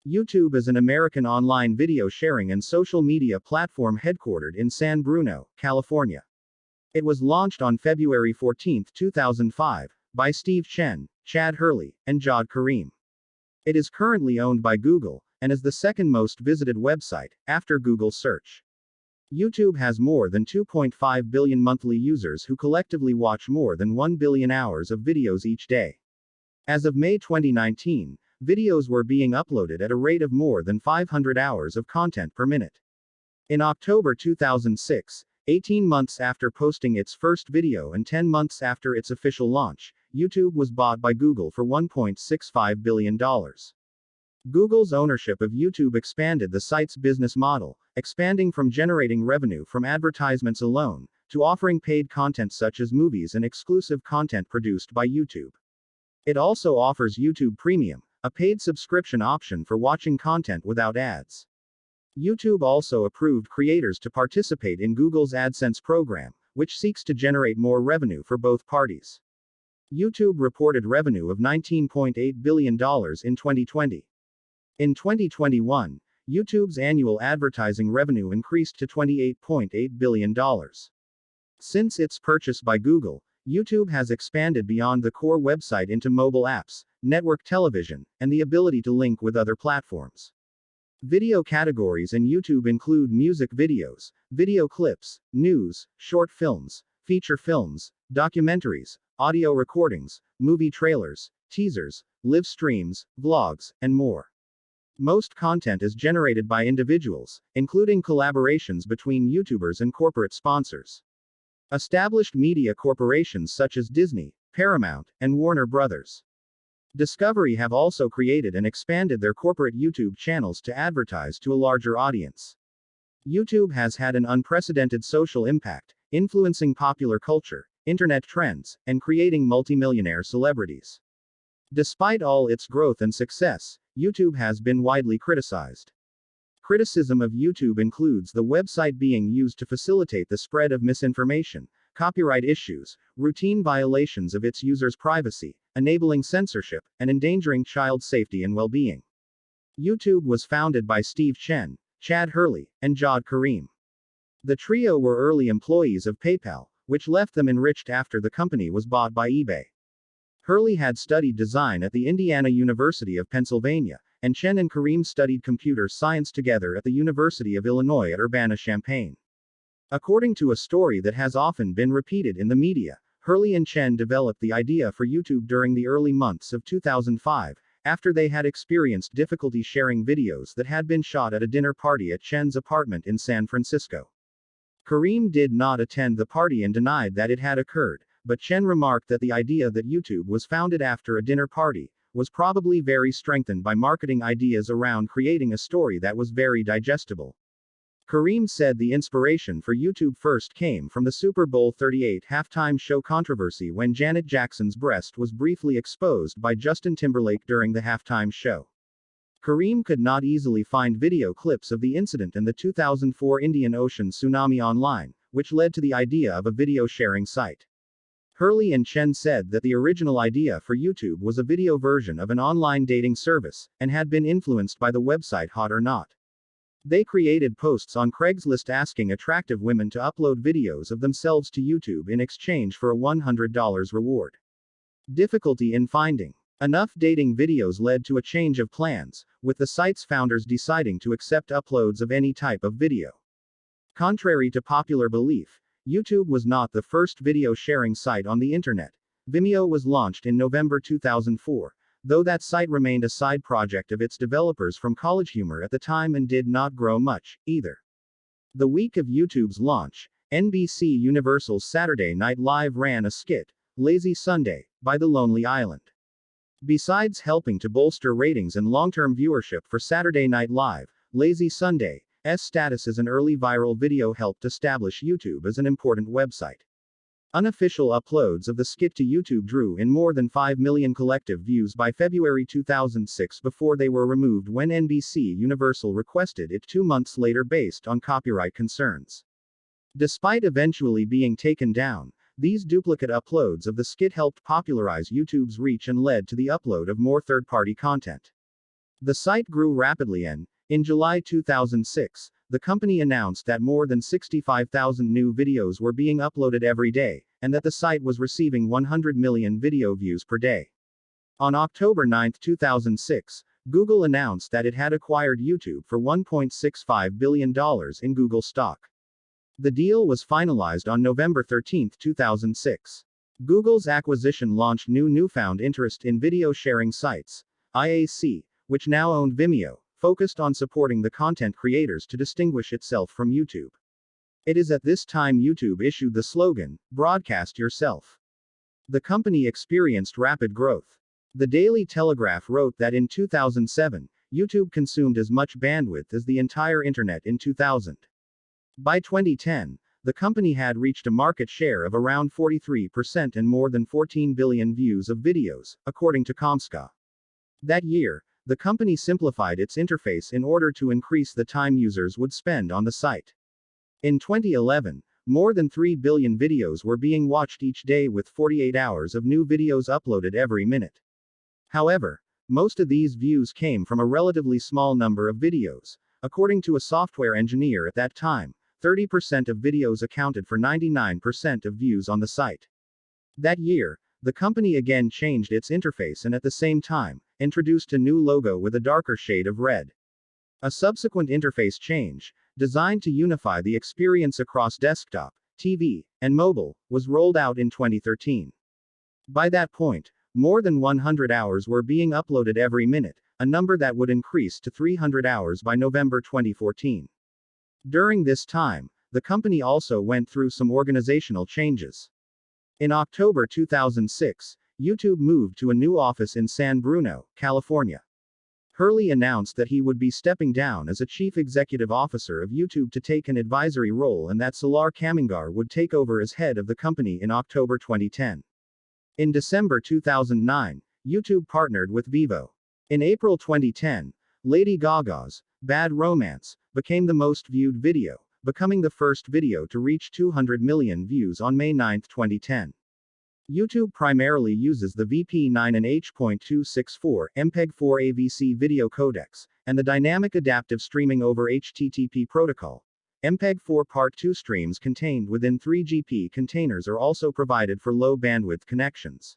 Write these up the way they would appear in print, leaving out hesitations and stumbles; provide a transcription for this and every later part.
YouTube is an American online video sharing and social media platform headquartered in San Bruno, California. It was launched on February 14, 2005, by Steve Chen, Chad Hurley, and Jawed Karim. It is currently owned by Google, and is the second most visited website, after Google search. YouTube has more than 2.5 billion monthly users who collectively watch more than 1 billion hours of videos each day. As of May 2019, videos were being uploaded at a rate of more than 500 hours of content per minute. In October 2006, 18 months after posting its first video and 10 months after its official launch, YouTube was bought by Google for $1.65 billion. Google's ownership of YouTube expanded the site's business model, expanding from generating revenue from advertisements alone, to offering paid content such as movies and exclusive content produced by YouTube. It also offers YouTube Premium, a paid subscription option for watching content without ads. YouTube also approved creators to participate in Google's AdSense program, which seeks to generate more revenue for both parties. YouTube reported revenue of $19.8 billion in 2020. In 2021, YouTube's annual advertising revenue increased to $28.8 billion. Since its purchase by Google, YouTube has expanded beyond the core website into mobile apps, network television, and the ability to link with other platforms. Video categories in YouTube include music videos, video clips, news, short films, feature films, documentaries, audio recordings, movie trailers, teasers, live streams, vlogs, and more. Most content is generated by individuals, including collaborations between YouTubers and corporate sponsors. Established media corporations such as Disney, Paramount, and Warner Brothers Discovery have also created and expanded their corporate YouTube channels to advertise to a larger audience. YouTube has had an unprecedented social impact, influencing popular culture, internet trends, and creating multimillionaire celebrities. Despite all its growth and success, YouTube has been widely criticized. Criticism of YouTube includes the website being used to facilitate the spread of misinformation, copyright issues, routine violations of its users' privacy, enabling censorship, and endangering child safety and well-being. YouTube was founded by Steve Chen, Chad Hurley, and Jawed Karim. The trio were early employees of PayPal, which left them enriched after the company was bought by eBay. Hurley had studied design at the Indiana University of Pennsylvania, and Chen and Karim studied computer science together at the University of Illinois at Urbana-Champaign. According to a story that has often been repeated in the media, Hurley and Chen developed the idea for YouTube during the early months of 2005, after they had experienced difficulty sharing videos that had been shot at a dinner party at Chen's apartment in San Francisco. Karim did not attend the party and denied that it had occurred, but Chen remarked that the idea that YouTube was founded after a dinner party was probably very strengthened by marketing ideas around creating a story that was very digestible. Karim said the inspiration for YouTube first came from the Super Bowl XXXVIII halftime show controversy when Janet Jackson's breast was briefly exposed by Justin Timberlake during the halftime show. Karim could not easily find video clips of the incident and the 2004 Indian Ocean tsunami online, which led to the idea of a video sharing site. Hurley and Chen said that the original idea for YouTube was a video version of an online dating service, and had been influenced by the website Hot or Not. They created posts on Craigslist asking attractive women to upload videos of themselves to YouTube in exchange for a $100 reward. Difficulty in finding enough dating videos led to a change of plans, with the site's founders deciding to accept uploads of any type of video. Contrary to popular belief, YouTube was not the first video sharing site on the internet. Vimeo was launched in November 2004, though that site remained a side project of its developers from College Humor at the time and did not grow much, either. The week of YouTube's launch, NBC Universal's Saturday Night Live ran a skit, Lazy Sunday, by The Lonely Island. Besides helping to bolster ratings and long-term viewership for Saturday Night Live, Lazy Sunday's status as an early viral video helped establish YouTube as an important website. Unofficial uploads of the skit to YouTube drew in more than 5 million collective views by February 2006 before they were removed when NBC Universal requested it 2 months later based on copyright concerns. Despite eventually being taken down, these duplicate uploads of the skit helped popularize YouTube's reach and led to the upload of more third-party content. The site grew rapidly and, in July 2006, the company announced that more than 65,000 new videos were being uploaded every day, and that the site was receiving 100 million video views per day. On October 9, 2006, Google announced that it had acquired YouTube for $1.65 billion in Google stock. The deal was finalized on November 13, 2006. Google's acquisition launched newfound interest in video sharing sites, IAC, which now owned Vimeo, focused on supporting the content creators to distinguish itself from YouTube. It is at this time YouTube issued the slogan, "Broadcast yourself." The company experienced rapid growth. The Daily Telegraph wrote that in 2007, YouTube consumed as much bandwidth as the entire internet in 2000. By 2010, the company had reached a market share of around 43% and more than 14 billion views of videos, according to Comscore. That year, the company simplified its interface in order to increase the time users would spend on the site. In 2011, more than 3 billion videos were being watched each day with 48 hours of new videos uploaded every minute. However, most of these views came from a relatively small number of videos. According to a software engineer at that time, 30% of videos accounted for 99% of views on the site. That year, the company again changed its interface and at the same time, introduced a new logo with a darker shade of red. A subsequent interface change, designed to unify the experience across desktop, TV, and mobile, was rolled out in 2013. By that point, more than 100 hours were being uploaded every minute, a number that would increase to 300 hours by November 2014. During this time, the company also went through some organizational changes. In October 2006, YouTube moved to a new office in San Bruno, California. Hurley announced that he would be stepping down as a chief executive officer of YouTube to take an advisory role and that Salar Kamangar would take over as head of the company in October 2010. In December 2009, YouTube partnered with Vivo. In April 2010, Lady Gaga's Bad Romance became the most viewed video, becoming the first video to reach 200 million views on May 9, 2010. YouTube primarily uses the VP9 and H.264 MPEG-4 AVC video codecs, and the Dynamic Adaptive Streaming over HTTP protocol. MPEG-4 Part 2 streams contained within 3GP containers are also provided for low bandwidth connections.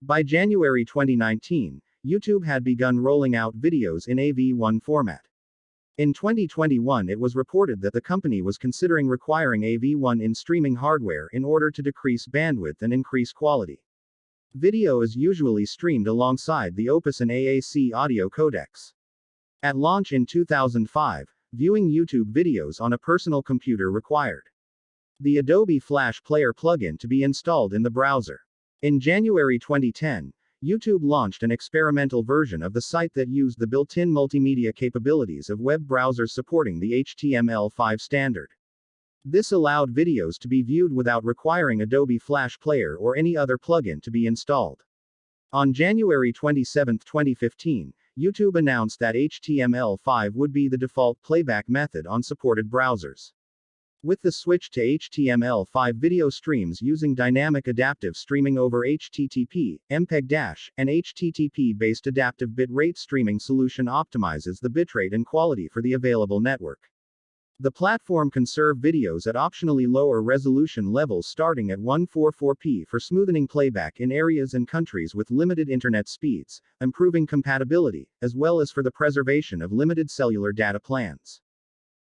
By January 2019, YouTube had begun rolling out videos in AV1 format. In 2021, it was reported that the company was considering requiring AV1 in streaming hardware in order to decrease bandwidth and increase quality. Video is usually streamed alongside the Opus and AAC audio codecs. At launch in 2005, viewing YouTube videos on a personal computer required the Adobe Flash Player plugin to be installed in the browser. In January 2010, YouTube launched an experimental version of the site that used the built-in multimedia capabilities of web browsers supporting the HTML5 standard. This allowed videos to be viewed without requiring Adobe Flash Player or any other plugin to be installed. On January 27, 2015, YouTube announced that HTML5 would be the default playback method on supported browsers. With the switch to HTML5 video streams using dynamic adaptive streaming over HTTP, MPEG- and HTTP-based adaptive bitrate streaming solution optimizes the bitrate and quality for the available network. The platform can serve videos at optionally lower resolution levels starting at 144p for smoothing playback in areas and countries with limited internet speeds, improving compatibility, as well as for the preservation of limited cellular data plans.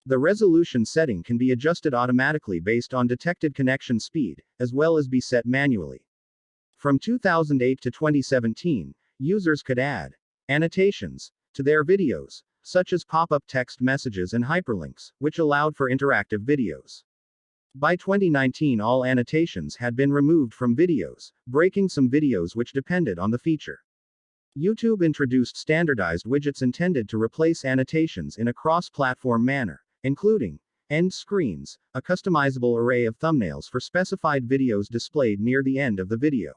The resolution setting can be adjusted automatically based on detected connection speed, as well as be set manually. From 2008 to 2017, users could add annotations to their videos, such as pop-up text messages and hyperlinks, which allowed for interactive videos. By 2019, all annotations had been removed from videos, breaking some videos which depended on the feature. YouTube introduced standardized widgets intended to replace annotations in a cross-platform manner, including end screens, a customizable array of thumbnails for specified videos displayed near the end of the video.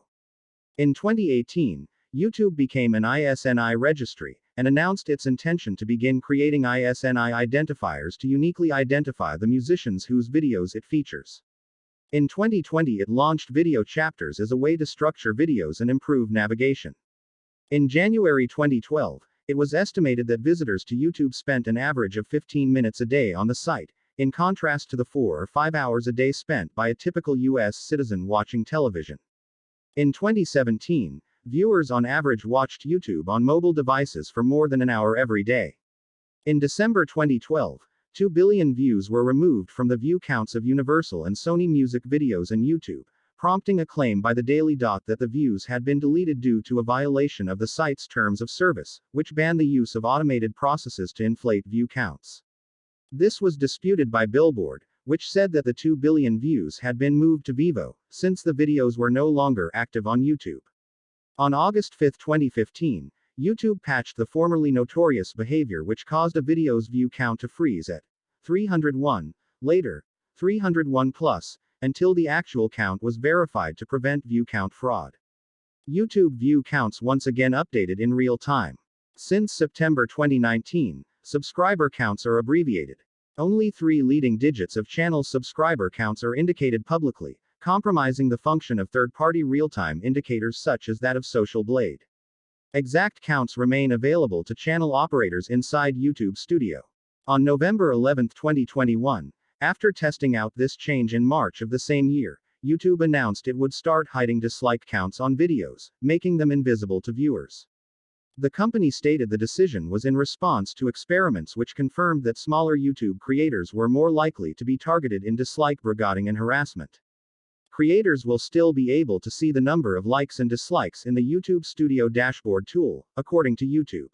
In 2018, YouTube became an ISNI registry, and announced its intention to begin creating ISNI identifiers to uniquely identify the musicians whose videos it features. In 2020, it launched video chapters as a way to structure videos and improve navigation. In January 2012, It was estimated that visitors to YouTube spent an average of 15 minutes a day on the site, in contrast to the 4 or 5 hours a day spent by a typical U.S. citizen watching television. In 2017, viewers on average watched YouTube on mobile devices for more than an hour every day. In December 2012, 2 billion views were removed from the view counts of Universal and Sony Music videos on YouTube, prompting a claim by the Daily Dot that the views had been deleted due to a violation of the site's terms of service, which ban the use of automated processes to inflate view counts. This was disputed by Billboard, which said that the 2 billion views had been moved to Vivo, since the videos were no longer active on YouTube. On August 5, 2015, YouTube patched the formerly notorious behavior which caused a video's view count to freeze at 301, later, 301 plus, until the actual count was verified to prevent view count fraud. YouTube view counts once again updated in real time. Since September 2019, subscriber counts are abbreviated. Only 3 leading digits of channel subscriber counts are indicated publicly, compromising the function of third-party real-time indicators such as that of Social Blade. Exact counts remain available to channel operators inside YouTube Studio. On November 11, 2021, after testing out this change in March of the same year, YouTube announced it would start hiding dislike counts on videos, making them invisible to viewers. The company stated the decision was in response to experiments which confirmed that smaller YouTube creators were more likely to be targeted in dislike briganding and harassment. Creators will still be able to see the number of likes and dislikes in the YouTube Studio dashboard tool, according to YouTube.